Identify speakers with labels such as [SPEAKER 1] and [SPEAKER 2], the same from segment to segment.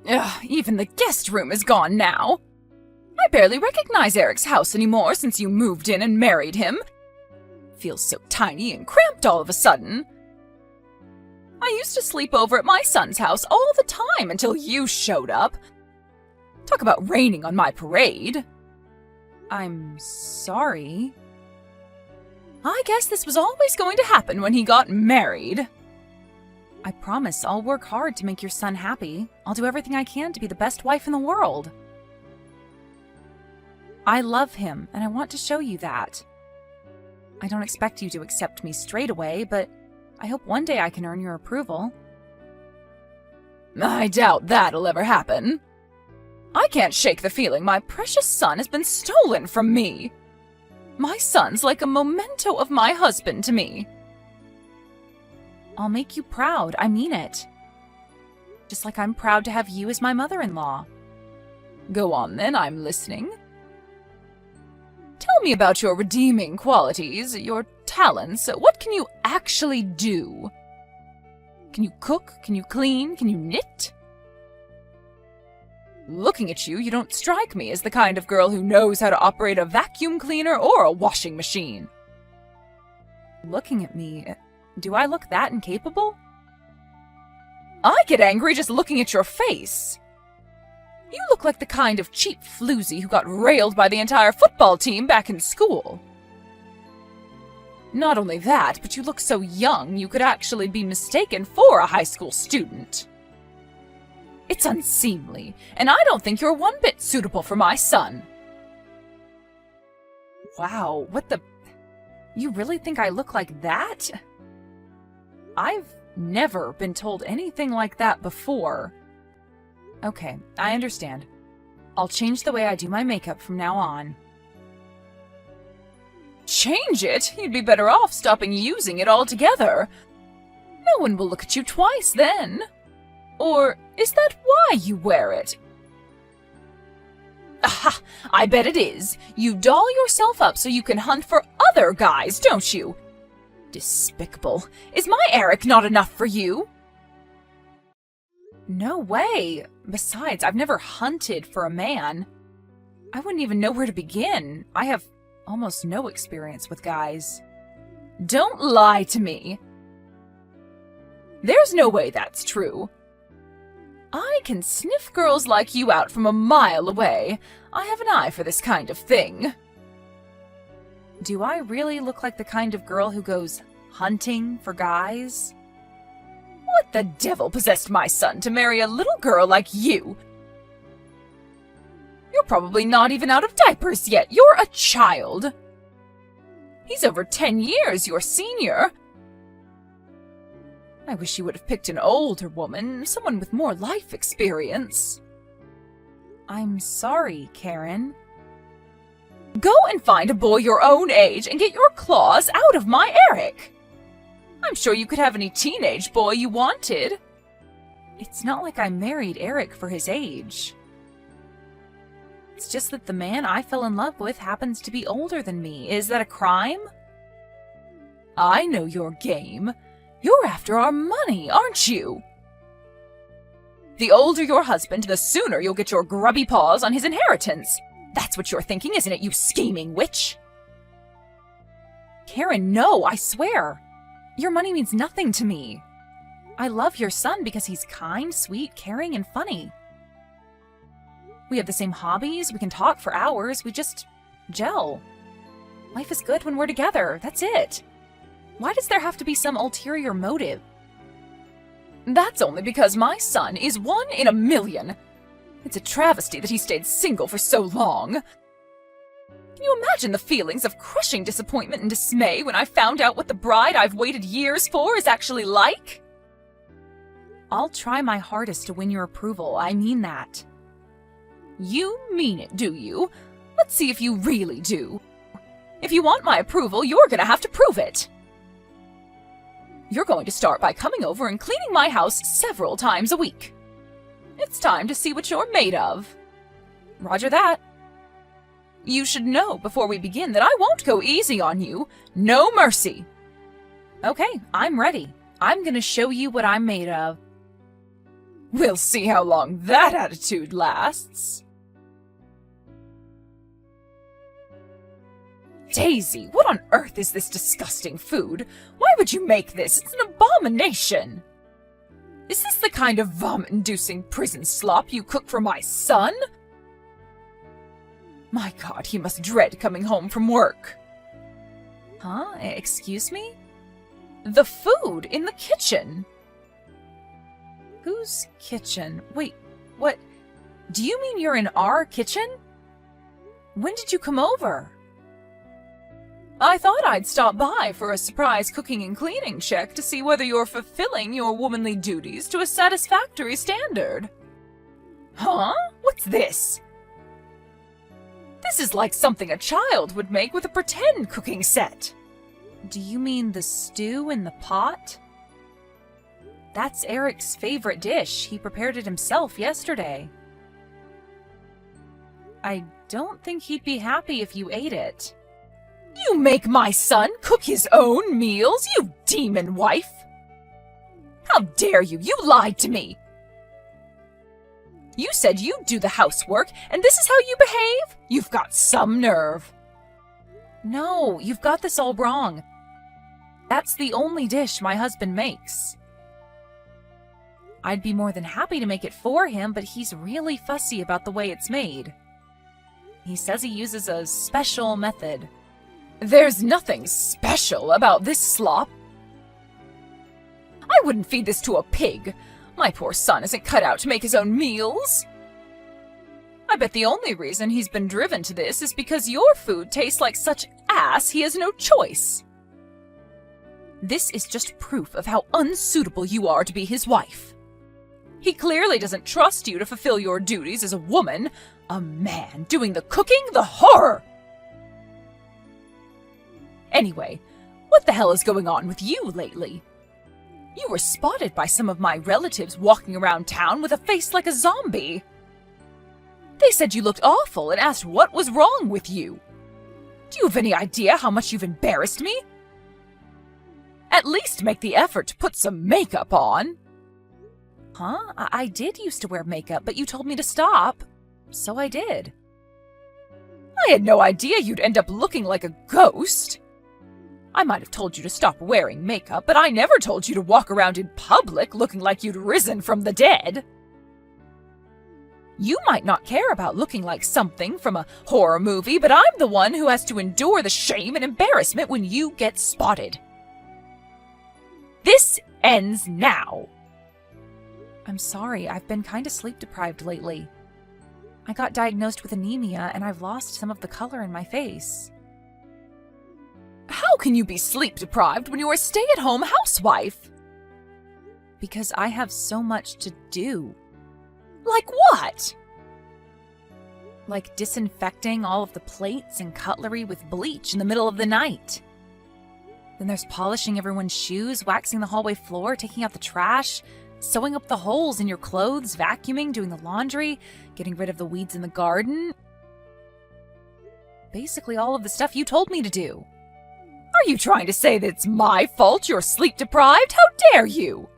[SPEAKER 1] Ugh, even the guest room is gone now. I barely recognize Eric's house anymore since you moved in and married him. Feels so tiny and cramped all of a sudden. I used to sleep over at my son's house all the time until you showed up. Talk about raining on my parade. I'm sorry. I guess this was always going to happen when he got married. I promise I'll work hard to make your son happy. I'll do everything I can to be the best wife in the world. I love him, and I want to show you that. I don't expect you to accept me straight away, but I hope one day I can earn your approval. I doubt that'll ever happen. I can't shake the feeling my precious son has been stolen from me. My son's like a memento of my husband to me. I'll make you proud, I mean it. Just like I'm proud to have you as my mother-in-law. Go on then, I'm listening. Tell me about your redeeming qualities, your talents. What can you actually do? Can you cook? Can you clean? Can you knit? Looking at you, you don't strike me as the kind of girl who knows how to operate a vacuum cleaner or a washing machine. Looking at me, do I look that incapable? I get angry just looking at your face. You look like the kind of cheap floozy who got railed by the entire football team back in school. Not only that, but you look so young you could actually be mistaken for a high school student. It's unseemly, and I don't think you're one bit suitable for my son. Wow, what the... You really think I look like that? I've never been told anything like that before. Okay, I understand. I'll change the way I do my makeup from now on. Change it? You'd be better off stopping using it altogether. No one will look at you twice then. Or is that why you wear it? Aha! I bet it is. You doll yourself up so you can hunt for other guys, don't you? Despicable. Is my Eric not enough for you? No way. Besides, I've never hunted for a man. I wouldn't even know where to begin. I have almost no experience with guys. Don't lie to me. There's no way that's true. I can sniff girls like you out from a mile away. I have an eye for this kind of thing. Do I really look like the kind of girl who goes hunting for guys? What the devil possessed my son to marry a little girl like you? You're probably not even out of diapers yet. You're a child. He's over 10 years your senior. I wish you would have picked an older woman, someone with more life experience. I'm sorry, Karen. Go and find a boy your own age and get your claws out of my Eric. I'm sure you could have any teenage boy you wanted. It's not like I married Eric for his age. It's just that the man I fell in love with happens to be older than me. Is that a crime? I know your game. You're after our money, aren't you? The older your husband, the sooner you'll get your grubby paws on his inheritance. That's what you're thinking, isn't it, you scheming witch? Karen, no, I swear. Your money means nothing to me. I love your son because he's kind, sweet, caring, and funny. We have the same hobbies, we can talk for hours, we just gel. Life is good when we're together, that's it. Why does there have to be some ulterior motive? That's only because my son is 1 in a million. It's a travesty that he stayed single for so long. Can you imagine the feelings of crushing disappointment and dismay when I found out what the bride I've waited years for is actually like? I'll try my hardest to win your approval, I mean that. You mean it, do you? Let's see if you really do. If you want my approval, you're gonna have to prove it. You're going to start by coming over and cleaning my house several times a week. It's time to see what you're made of. Roger that. You should know before we begin that I won't go easy on you. No mercy. Okay, I'm ready. I'm gonna show you what I'm made of. We'll see how long that attitude lasts. Daisy, what on earth is this disgusting food? Why would you make this? It's an abomination! Is this the kind of vomit-inducing prison slop you cook for my son? My God, he must dread coming home from work. Huh? Excuse me? The food in the kitchen. Whose kitchen? Wait, what? Do you mean you're in our kitchen? When did you come over? I thought I'd stop by for a surprise cooking and cleaning check to see whether you're fulfilling your womanly duties to a satisfactory standard. Huh? What's this? This is like something a child would make with a pretend cooking set. Do you mean the stew in the pot? That's Eric's favorite dish. He prepared it himself yesterday. I don't think he'd be happy if you ate it. You make my son cook his own meals, you demon wife! How dare you! You lied to me! You said you'd do the housework, and this is how you behave? You've got some nerve. No, you've got this all wrong. That's the only dish my husband makes. I'd be more than happy to make it for him, but he's really fussy about the way it's made. He says he uses a special method. There's nothing special about this slop. I wouldn't feed this to a pig. My poor son isn't cut out to make his own meals. I bet the only reason he's been driven to this is because your food tastes like such ass he has no choice. This is just proof of how unsuitable you are to be his wife. He clearly doesn't trust you to fulfill your duties as a woman. A man doing the cooking? The horror! Anyway, what the hell is going on with you lately? You were spotted by some of my relatives walking around town with a face like a zombie. They said you looked awful and asked what was wrong with you. Do you have any idea how much you've embarrassed me? At least make the effort to put some makeup on. Huh? I did used to wear makeup, but you told me to stop. So I did. I had no idea you'd end up looking like a ghost. I might have told you to stop wearing makeup, but I never told you to walk around in public looking like you'd risen from the dead. You might not care about looking like something from a horror movie, but I'm the one who has to endure the shame and embarrassment when you get spotted. This ends now. I'm sorry, I've been kind of sleep-deprived lately. I got diagnosed with anemia, and I've lost some of the color in my face. How can you be sleep-deprived when you're a stay-at-home housewife? Because I have so much to do. Like what? Like disinfecting all of the plates and cutlery with bleach in the middle of the night. Then there's polishing everyone's shoes, waxing the hallway floor, taking out the trash, sewing up the holes in your clothes, vacuuming, doing the laundry, getting rid of the weeds in the garden. Basically all of the stuff you told me to do. Are you trying to say that it's my fault you're sleep-deprived? How dare you?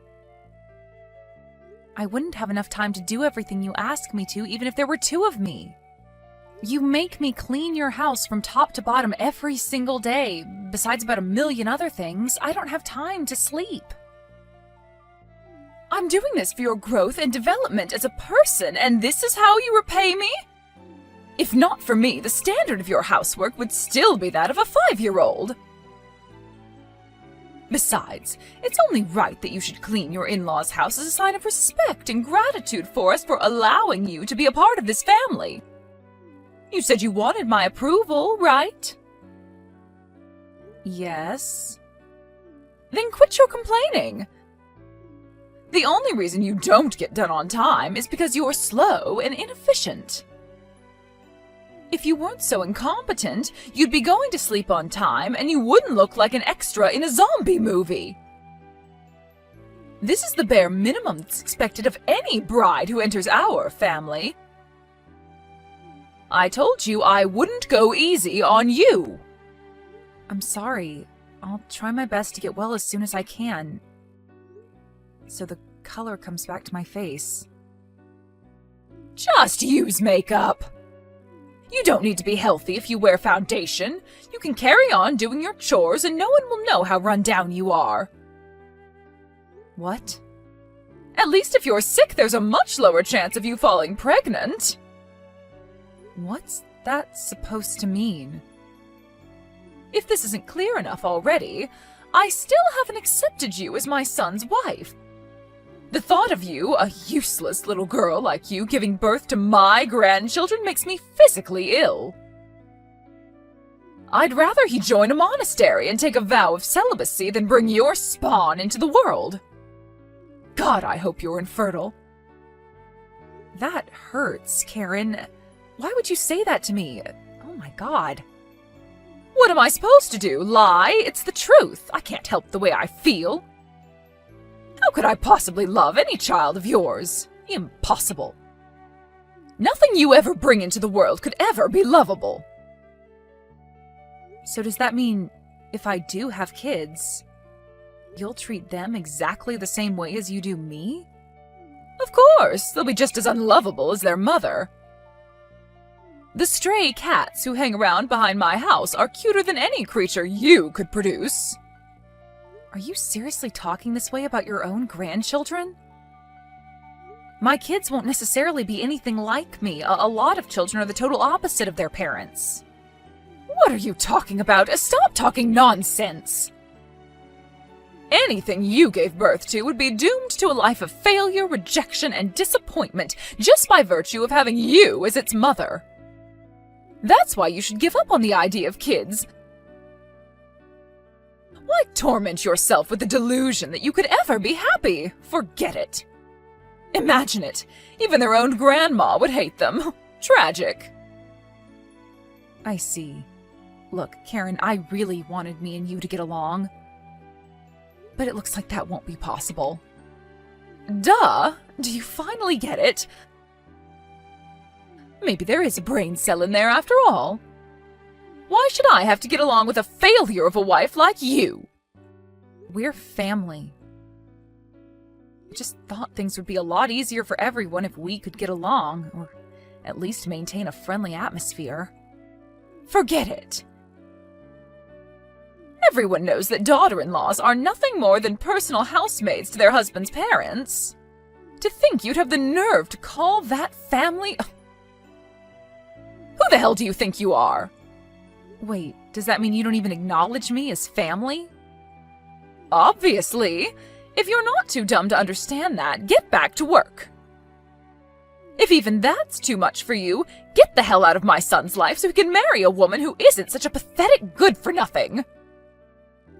[SPEAKER 1] I wouldn't have enough time to do everything you ask me to, even if there were two of me. You make me clean your house from top to bottom every single day. Besides about a million other things, I don't have time to sleep. I'm doing this for your growth and development as a person, and this is how you repay me? If not for me, the standard of your housework would still be that of a 5-year-old. Besides, it's only right that you should clean your in-laws' house as a sign of respect and gratitude for us for allowing you to be a part of this family. You said you wanted my approval, right? Yes. Then quit your complaining. The only reason you don't get done on time is because you're slow and inefficient. If you weren't so incompetent, you'd be going to sleep on time and you wouldn't look like an extra in a zombie movie. This is the bare minimum that's expected of any bride who enters our family. I told you I wouldn't go easy on you. I'm sorry. I'll try my best to get well as soon as I can. So the color comes back to my face.
[SPEAKER 2] Just use makeup. You don't need to be healthy if you wear foundation. You can carry on doing your chores and no one will know how run down you are.
[SPEAKER 1] What?
[SPEAKER 2] At least if you're sick, there's a much lower chance of you falling pregnant.
[SPEAKER 1] What's that supposed to mean?
[SPEAKER 2] If this isn't clear enough already, I still haven't accepted you as my son's wife. The thought of you, a useless little girl like you, giving birth to my grandchildren makes me physically ill. I'd rather he join a monastery and take a vow of celibacy than bring your spawn into the world. God, I hope you're infertile.
[SPEAKER 1] That hurts, Karen. Why would you say that to me? Oh my God.
[SPEAKER 2] What am I supposed to do? Lie? It's the truth. I can't help the way I feel. How could I possibly love any child of yours? Impossible. Nothing you ever bring into the world could ever be lovable.
[SPEAKER 1] So does that mean if I do have kids, you'll treat them exactly the same way as you do me?
[SPEAKER 2] Of course, they'll be just as unlovable as their mother. The stray cats who hang around behind my house are cuter than any creature you could produce.
[SPEAKER 1] Are you seriously talking this way about your own grandchildren? My kids won't necessarily be anything like me. A lot of children are the total opposite of their parents.
[SPEAKER 2] What are you talking about? Stop talking nonsense. Anything you gave birth to would be doomed to a life of failure, rejection, and disappointment just by virtue of having you as its mother. That's why you should give up on the idea of kids. Why torment yourself with the delusion that you could ever be happy? Forget it. Imagine it. Even their own grandma would hate them. Tragic.
[SPEAKER 1] I see. Look, Karen, I really wanted me and you to get along. But it looks like that won't be possible.
[SPEAKER 2] Duh! Do you finally get it? Maybe there is a brain cell in there after all. Why should I have to get along with a failure of a wife like you?
[SPEAKER 1] We're family. I just thought things would be a lot easier for everyone if we could get along, or at least maintain a friendly atmosphere.
[SPEAKER 2] Forget it. Everyone knows that daughter-in-laws are nothing more than personal housemaids to their husband's parents. To think you'd have the nerve to call that family... Who the hell do you think you are?
[SPEAKER 1] Wait, does that mean you don't even acknowledge me as family?
[SPEAKER 2] Obviously. If you're not too dumb to understand that, get back to work. If even that's too much for you, get the hell out of my son's life so he can marry a woman who isn't such a pathetic good-for-nothing.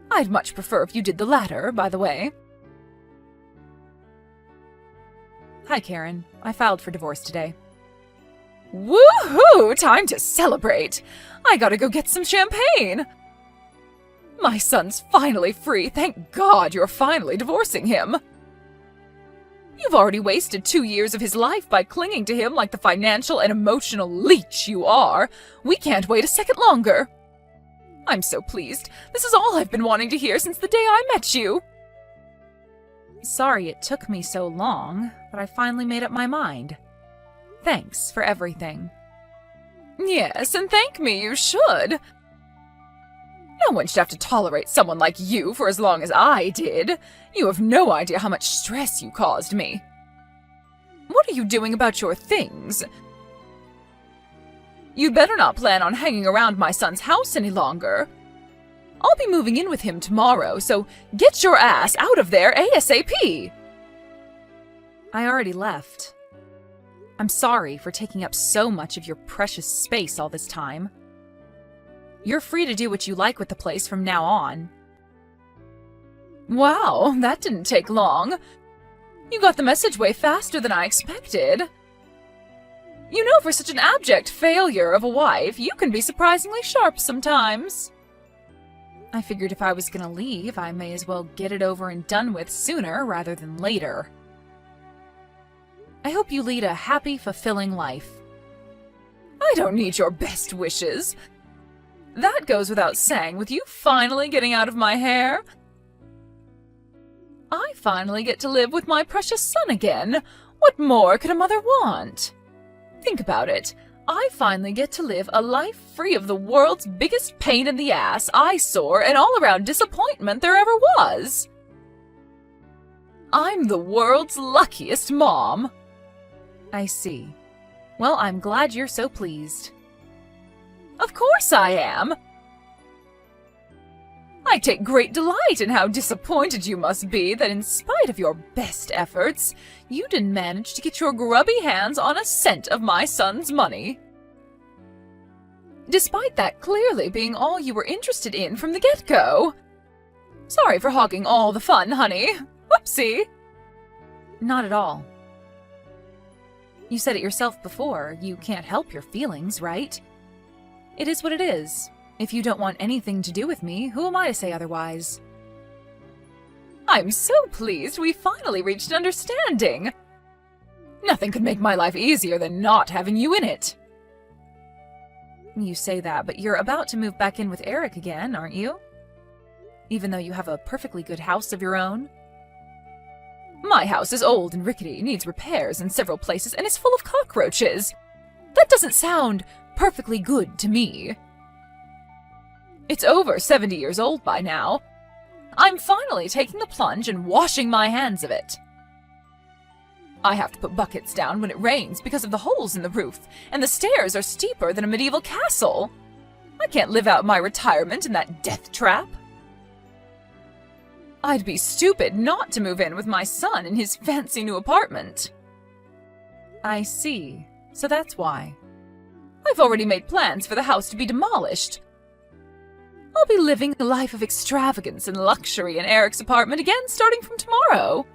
[SPEAKER 2] I'd much prefer if you did the latter, by the way.
[SPEAKER 1] Hi, Karen. I filed for divorce today.
[SPEAKER 2] Woohoo! Time to celebrate! I gotta go get some champagne! My son's finally free. Thank God you're finally divorcing him. You've already wasted 2 years of his life by clinging to him like the financial and emotional leech you are. We can't wait a second longer. I'm so pleased. This is all I've been wanting to hear since the day I met you.
[SPEAKER 1] Sorry it took me so long, but I finally made up my mind. Thanks for everything.
[SPEAKER 2] Yes, and thank me you should. No one should have to tolerate someone like you for as long as I did. You have no idea how much stress you caused me. What are you doing about your things? You'd better not plan on hanging around my son's house any longer. I'll be moving in with him tomorrow, so get your ass out of there ASAP!
[SPEAKER 1] I already left. I'm sorry for taking up so much of your precious space all this time. You're free to do what you like with the place from now on.
[SPEAKER 2] Wow, that didn't take long. You got the message way faster than I expected. You know, for such an abject failure of a wife, you can be surprisingly sharp sometimes.
[SPEAKER 1] I figured if I was gonna leave, I may as well get it over and done with sooner rather than later. I hope you lead a happy, fulfilling life.
[SPEAKER 2] I don't need your best wishes. That goes without saying, with you finally getting out of my hair. I finally get to live with my precious son again. What more could a mother want? Think about it. I finally get to live a life free of the world's biggest pain in the ass, eyesore, and all-around disappointment there ever was. I'm the world's luckiest mom.
[SPEAKER 1] I see. Well, I'm glad you're so pleased.
[SPEAKER 2] Of course I am. I take great delight in how disappointed you must be that in spite of your best efforts, you didn't manage to get your grubby hands on a cent of my son's money. Despite that clearly being all you were interested in from the get-go. Sorry for hogging all the fun, honey. Whoopsie.
[SPEAKER 1] Not at all. You said it yourself before, you can't help your feelings, right? It is what it is. If you don't want anything to do with me, who am I to say otherwise?
[SPEAKER 2] I'm so pleased we finally reached an understanding. Nothing could make my life easier than not having you in it.
[SPEAKER 1] You say that, but you're about to move back in with Eric again, aren't you? Even though you have a perfectly good house of your own?
[SPEAKER 2] My house is old and rickety, needs repairs in several places, and is full of cockroaches. That doesn't sound perfectly good to me. It's over 70 years old by now. I'm finally taking the plunge and washing my hands of it. I have to put buckets down when it rains because of the holes in the roof, and the stairs are steeper than a medieval castle. I can't live out my retirement in that death trap. I'd be stupid not to move in with my son in his fancy new apartment.
[SPEAKER 1] I see. So that's why.
[SPEAKER 2] I've already made plans for the house to be demolished. I'll be living a life of extravagance and luxury in Eric's apartment again starting from tomorrow,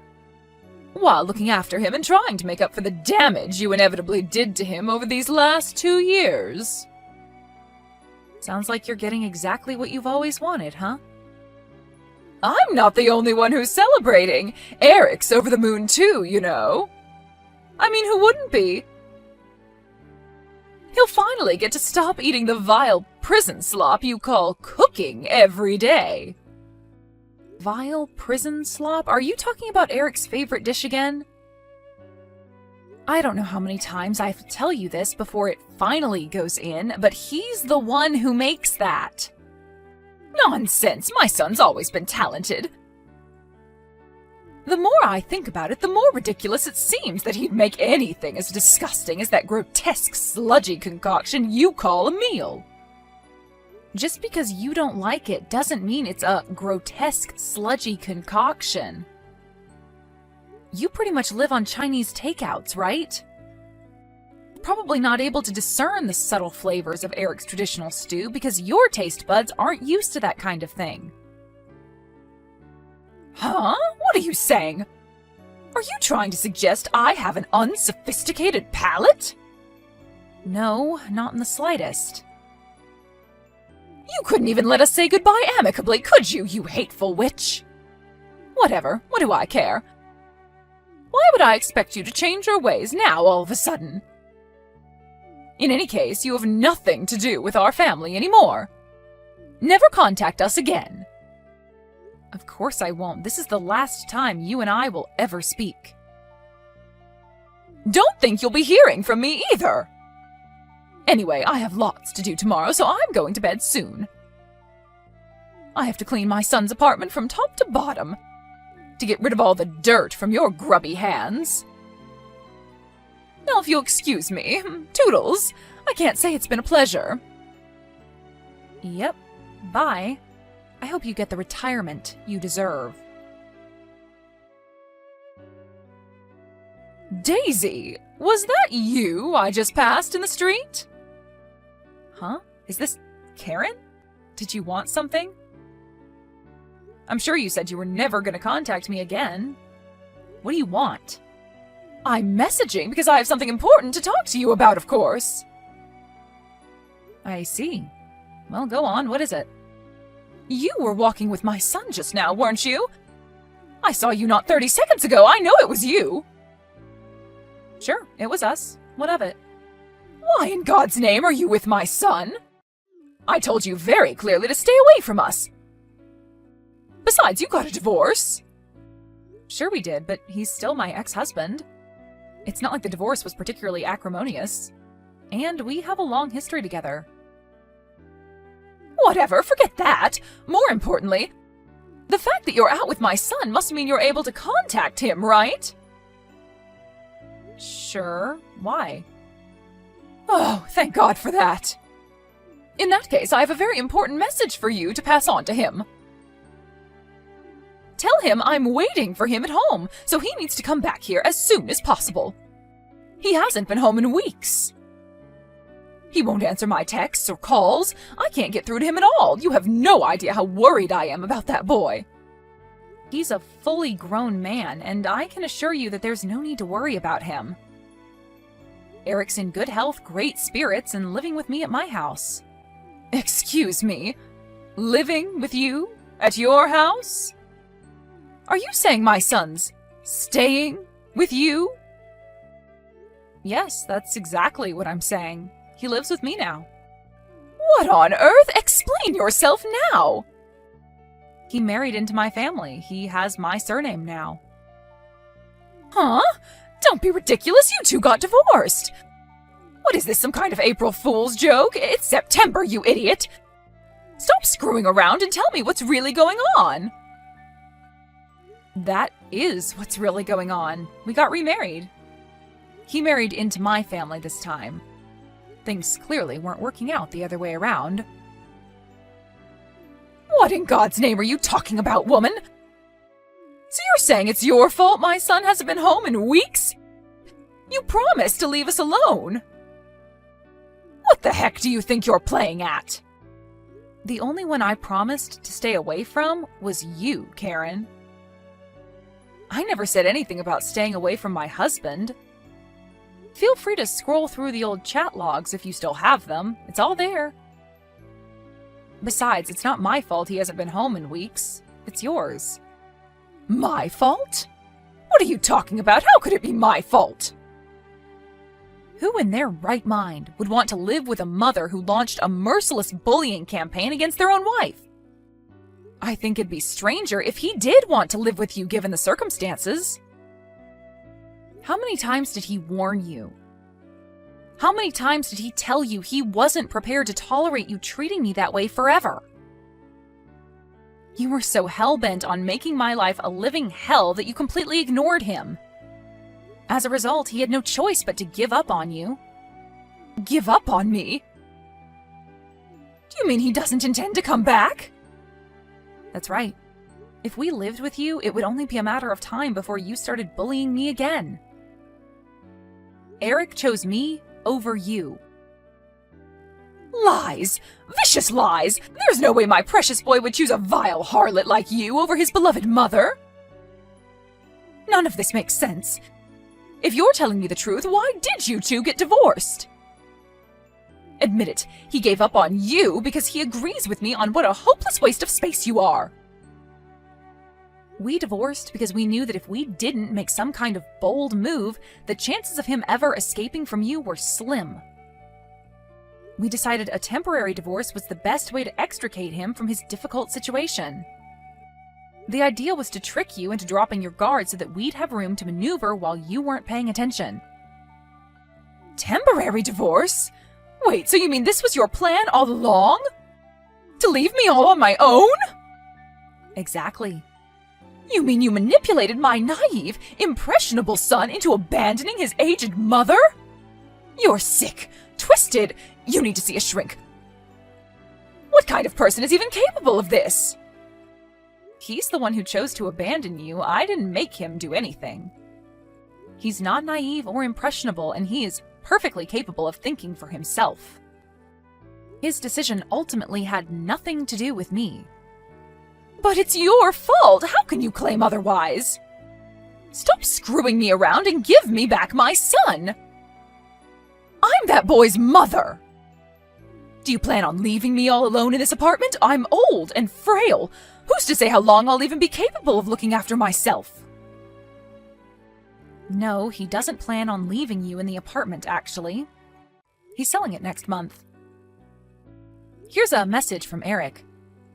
[SPEAKER 2] while looking after him and trying to make up for the damage you inevitably did to him over these last 2 years.
[SPEAKER 1] Sounds like you're getting exactly what you've always wanted, huh?
[SPEAKER 2] I'm not the only one who's celebrating. Eric's over the moon too, you know. I mean, who wouldn't be? He'll finally get to stop eating the vile prison slop you call cooking every day.
[SPEAKER 1] Vile prison slop? Are you talking about Eric's favorite dish again? I don't know how many times I have to tell you this before it finally goes in, but he's the one who makes that.
[SPEAKER 2] Nonsense! My son's always been talented. The more I think about it, the more ridiculous it seems that he'd make anything as disgusting as that grotesque, sludgy concoction you call a meal.
[SPEAKER 1] Just because you don't like it doesn't mean it's a grotesque, sludgy concoction. You pretty much live on Chinese takeouts, right? Probably not able to discern the subtle flavors of Eric's traditional stew because your taste buds aren't used to that kind of thing.
[SPEAKER 2] Huh? What are you saying? Are you trying to suggest I have an unsophisticated palate?
[SPEAKER 1] No, not in the slightest.
[SPEAKER 2] You couldn't even let us say goodbye amicably, could you, you hateful witch? Whatever, what do I care? Why would I expect you to change your ways now all of a sudden? In any case, you have nothing to do with our family anymore. Never contact us again.
[SPEAKER 1] Of course I won't. This is the last time you and I will ever speak.
[SPEAKER 2] Don't think you'll be hearing from me either. Anyway, I have lots to do tomorrow, so I'm going to bed soon. I have to clean my son's apartment from top to bottom to get rid of all the dirt from your grubby hands. Now, if you'll excuse me, toodles, I can't say it's been a pleasure.
[SPEAKER 1] Yep, bye. I hope you get the retirement you deserve.
[SPEAKER 2] Daisy, was that you I just passed in the street?
[SPEAKER 1] Huh? Is this Karen? Did you want something? I'm sure you said you were never going to contact me again. What do you want?
[SPEAKER 2] I'm messaging because I have something important to talk to you about, of course.
[SPEAKER 1] I see. Well, go on. What is it?
[SPEAKER 2] You were walking with my son just now, weren't you? I saw you not 30 seconds ago. I know it was you.
[SPEAKER 1] Sure, it was us. What of it?
[SPEAKER 2] Why in God's name are you with my son? I told you very clearly to stay away from us. Besides, you got a divorce.
[SPEAKER 1] Sure we did, but he's still my ex-husband. It's not like the divorce was particularly acrimonious. And we have a long history together.
[SPEAKER 2] Whatever, forget that. More importantly, the fact that you're out with my son must mean you're able to contact him, right?
[SPEAKER 1] Sure. Why?
[SPEAKER 2] Oh, thank God for that. In that case, I have a very important message for you to pass on to him. Tell him I'm waiting for him at home, so he needs to come back here as soon as possible. He hasn't been home in weeks. He won't answer my texts or calls. I can't get through to him at all. You have no idea how worried I am about that boy.
[SPEAKER 1] He's a fully grown man, and I can assure you that there's no need to worry about him. Eric's in good health, great spirits, and living with me at my house.
[SPEAKER 2] Excuse me? Living with you? At your house? Are you saying my son's staying with you?
[SPEAKER 1] Yes, that's exactly what I'm saying. He lives with me now.
[SPEAKER 2] What on earth? Explain yourself now!
[SPEAKER 1] He married into my family. He has my surname now.
[SPEAKER 2] Huh? Don't be ridiculous, you two got divorced! What is this, some kind of April Fool's joke? It's September, you idiot! Stop screwing around and tell me what's really going on!
[SPEAKER 1] That is what's really going on. We got remarried. He married into my family this time. Things clearly weren't working out the other way around.
[SPEAKER 2] What in God's name are you talking about, woman? So you're saying it's your fault my son hasn't been home in weeks? You promised to leave us alone. What the heck do you think you're playing at?
[SPEAKER 1] The only one I promised to stay away from was you, Karen. I never said anything about staying away from my husband. Feel free to scroll through the old chat logs if you still have them. It's all there. Besides, it's not my fault he hasn't been home in weeks. It's yours.
[SPEAKER 2] My fault? What are you talking about? How could it be my fault?
[SPEAKER 1] Who in their right mind would want to live with a mother who launched a merciless bullying campaign against their own wife? I think it'd be stranger if he did want to live with you given the circumstances. How many times did he warn you? How many times did he tell you he wasn't prepared to tolerate you treating me that way forever? You were so hell-bent on making my life a living hell that you completely ignored him. As a result, he had no choice but to give up on you.
[SPEAKER 2] Give up on me? Do you mean he doesn't intend to come back?
[SPEAKER 1] That's right. If we lived with you, it would only be a matter of time before you started bullying me again. Eric chose me over you.
[SPEAKER 2] Lies! Vicious lies! There's no way my precious boy would choose a vile harlot like you over his beloved mother! None of this makes sense. If you're telling me the truth, why did you two get divorced? Admit it, he gave up on you because he agrees with me on what a hopeless waste of space you are.
[SPEAKER 1] We divorced because we knew that if we didn't make some kind of bold move, the chances of him ever escaping from you were slim. We decided a temporary divorce was the best way to extricate him from his difficult situation. The idea was to trick you into dropping your guard so that we'd have room to maneuver while you weren't paying attention.
[SPEAKER 2] Temporary divorce? Wait, so you mean this was your plan all along? To leave me all on my own?
[SPEAKER 1] Exactly.
[SPEAKER 2] You mean you manipulated my naive, impressionable son into abandoning his aged mother? You're sick, twisted. You need to see a shrink. What kind of person is even capable of this?
[SPEAKER 1] He's the one who chose to abandon you. I didn't make him do anything. He's not naive or impressionable, and he is perfectly capable of thinking for himself. His decision ultimately had nothing to do with me.
[SPEAKER 2] But it's your fault! How can you claim otherwise? Stop screwing me around and give me back my son! I'm that boy's mother! Do you plan on leaving me all alone in this apartment? I'm old and frail. Who's to say how long I'll even be capable of looking after myself?
[SPEAKER 1] No, he doesn't plan on leaving you in the apartment, actually. He's selling it next month. Here's a message from Eric.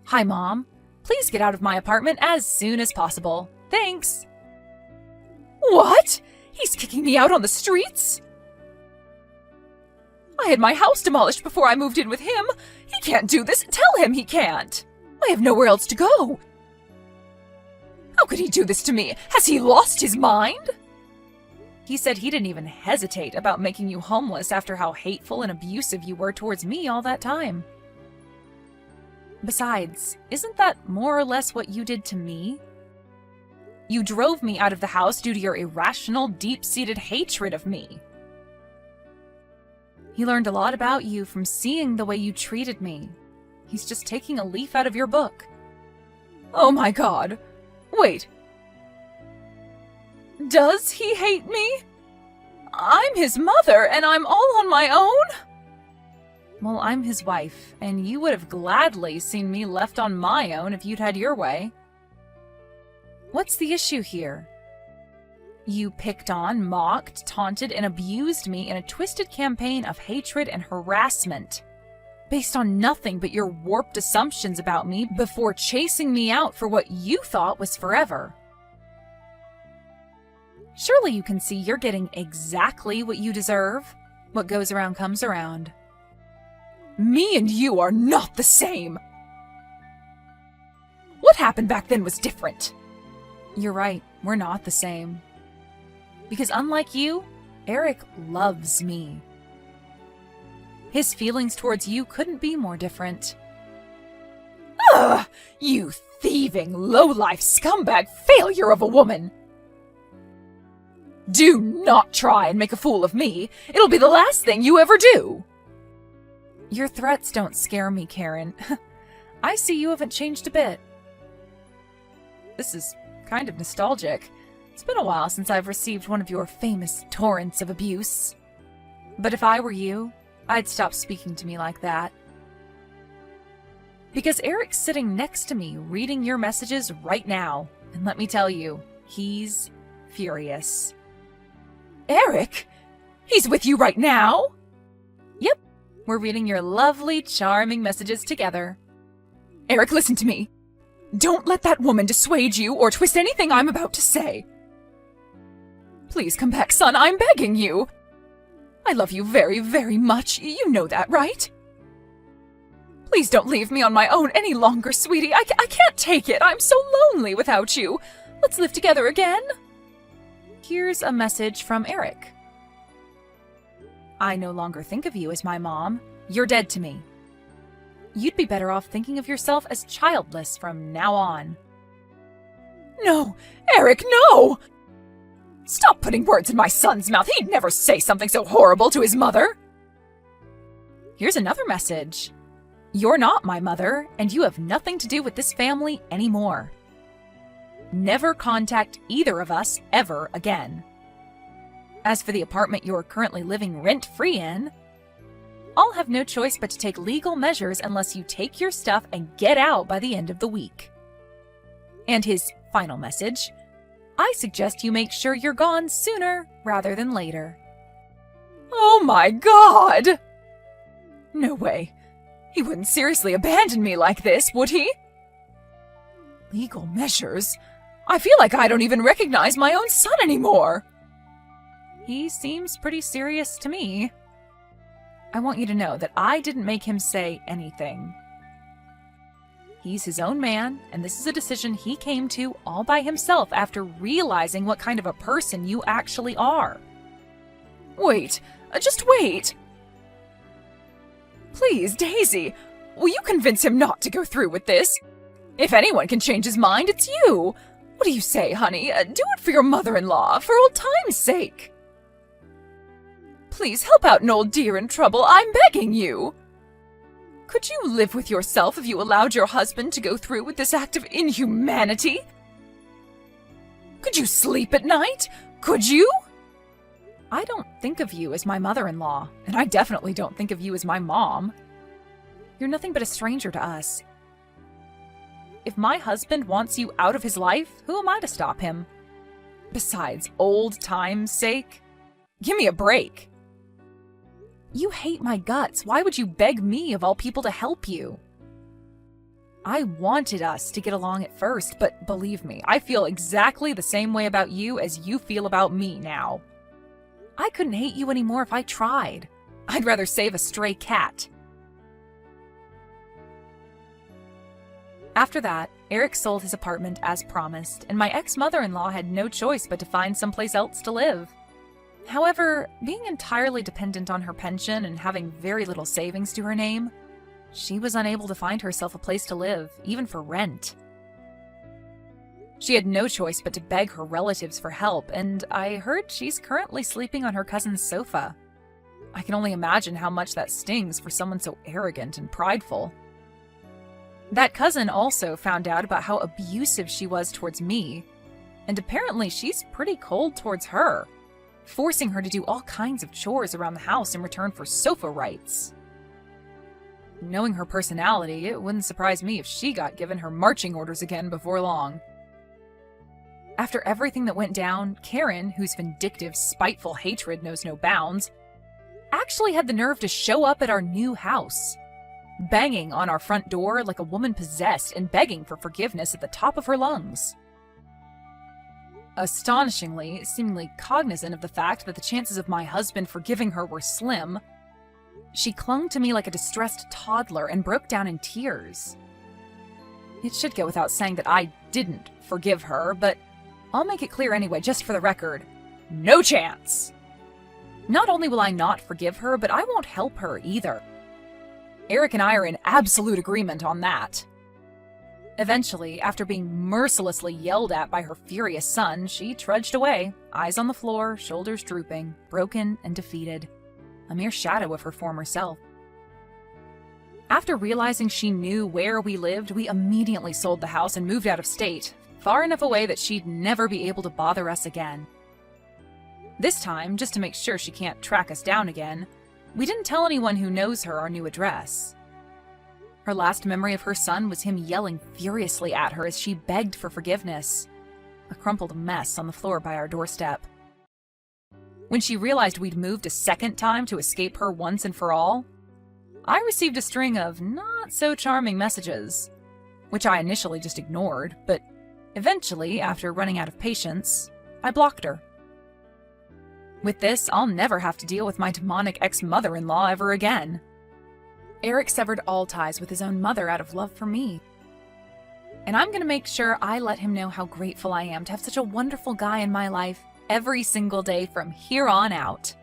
[SPEAKER 1] Hi, Mom. Please get out of my apartment as soon as possible. Thanks.
[SPEAKER 2] What? He's kicking me out on the streets? I had my house demolished before I moved in with him. He can't do this. Tell him he can't. I have nowhere else to go. How could he do this to me? Has he lost his mind?
[SPEAKER 1] He said he didn't even hesitate about making you homeless after how hateful and abusive you were towards me all that time. Besides, isn't that more or less what you did to me? You drove me out of the house due to your irrational, deep-seated hatred of me. He learned a lot about you from seeing the way you treated me. He's just taking a leaf out of your book.
[SPEAKER 2] Oh my God. Wait. Does he hate me? I'm his mother, and I'm all on my own?
[SPEAKER 1] Well, I'm his wife, and you would have gladly seen me left on my own if you'd had your way. What's the issue here? You picked on, mocked, taunted, and abused me in a twisted campaign of hatred and harassment, based on nothing but your warped assumptions about me before chasing me out for what you thought was forever. Surely you can see you're getting exactly what you deserve. What goes around comes around.
[SPEAKER 2] Me and you are not the same. What happened back then was different.
[SPEAKER 1] You're right, we're not the same. Because unlike you, Eric loves me. His feelings towards you couldn't be more different.
[SPEAKER 2] Ugh! You thieving, low-life scumbag failure of a woman! Do not try and make a fool of me. It'll be the last thing you ever do.
[SPEAKER 1] Your threats don't scare me, Karen. I see you haven't changed a bit. This is kind of nostalgic. It's been a while since I've received one of your famous torrents of abuse. But if I were you, I'd stop speaking to me like that. Because Eric's sitting next to me reading your messages right now. And let me tell you, he's furious.
[SPEAKER 2] Eric? He's with you right now?
[SPEAKER 1] Yep. We're reading your lovely, charming messages together.
[SPEAKER 2] Eric, listen to me. Don't let that woman dissuade you or twist anything I'm about to say. Please come back, son. I'm begging you. I love you very, very much. You know that, right? Please don't leave me on my own any longer, sweetie. I can't take it. I'm so lonely without you. Let's live together again.
[SPEAKER 1] Here's a message from Eric. I no longer think of you as my mom. You're dead to me. You'd be better off thinking of yourself as childless from now on.
[SPEAKER 2] No, Eric, no! Stop putting words in my son's mouth. He'd never say something so horrible to his mother.
[SPEAKER 1] Here's another message. You're not my mother, and you have nothing to do with this family anymore. Never contact either of us ever again. As for the apartment you're currently living rent-free in, I'll have no choice but to take legal measures unless you take your stuff and get out by the end of the week. And his final message, I suggest you make sure you're gone sooner rather than later.
[SPEAKER 2] Oh my God! No way. He wouldn't seriously abandon me like this, would he? Legal measures? I feel like I don't even recognize my own son anymore.
[SPEAKER 1] He seems pretty serious to me. I want you to know that I didn't make him say anything. He's his own man, and this is a decision he came to all by himself after realizing what kind of a person you actually are.
[SPEAKER 2] Wait, just wait. Please, Daisy, will you convince him not to go through with this? If anyone can change his mind, it's you. What do you say, honey? Do it for your mother-in-law, for old time's sake. Please help out an old dear in trouble. I'm begging you. Could you live with yourself if you allowed your husband to go through with this act of inhumanity? Could you sleep at night? Could you?
[SPEAKER 1] I don't think of you as my mother-in-law, and I definitely don't think of you as my mom. You're nothing but a stranger to us. If my husband wants you out of his life, who am I to stop him? Besides, old time's sake, give me a break. You hate my guts. Why would you beg me, of all people, to help you? I wanted us to get along at first, but believe me, I feel exactly the same way about you as you feel about me now. I couldn't hate you anymore if I tried. I'd rather save a stray cat. After that, Eric sold his apartment as promised, and my ex-mother-in-law had no choice but to find someplace else to live. However, being entirely dependent on her pension and having very little savings to her name, she was unable to find herself a place to live, even for rent. She had no choice but to beg her relatives for help, and I heard she's currently sleeping on her cousin's sofa. I can only imagine how much that stings for someone so arrogant and prideful. That cousin also found out about how abusive she was towards me, and apparently she's pretty cold towards her, forcing her to do all kinds of chores around the house in return for sofa rights. Knowing her personality, it wouldn't surprise me if she got given her marching orders again before long. After everything that went down, Karen, whose vindictive, spiteful hatred knows no bounds, actually had the nerve to show up at our new house, banging on our front door like a woman possessed and begging for forgiveness at the top of her lungs. Astonishingly, seemingly cognizant of the fact that the chances of my husband forgiving her were slim, she clung to me like a distressed toddler and broke down in tears. It should go without saying that I didn't forgive her, but I'll make it clear anyway, just for the record. No chance! Not only will I not forgive her, but I won't help her either. Eric and I are in absolute agreement on that. Eventually, after being mercilessly yelled at by her furious son, she trudged away, eyes on the floor, shoulders drooping, broken and defeated, a mere shadow of her former self. After realizing she knew where we lived, we immediately sold the house and moved out of state, far enough away that she'd never be able to bother us again. This time, just to make sure she can't track us down again, we didn't tell anyone who knows her our new address. Her last memory of her son was him yelling furiously at her as she begged for forgiveness, a crumpled mess on the floor by our doorstep. When she realized we'd moved a second time to escape her once and for all, I received a string of not-so-charming messages, which I initially just ignored, but eventually, after running out of patience, I blocked her. With this, I'll never have to deal with my demonic ex-mother-in-law ever again. Eric severed all ties with his own mother out of love for me. And I'm going to make sure I let him know how grateful I am to have such a wonderful guy in my life every single day from here on out.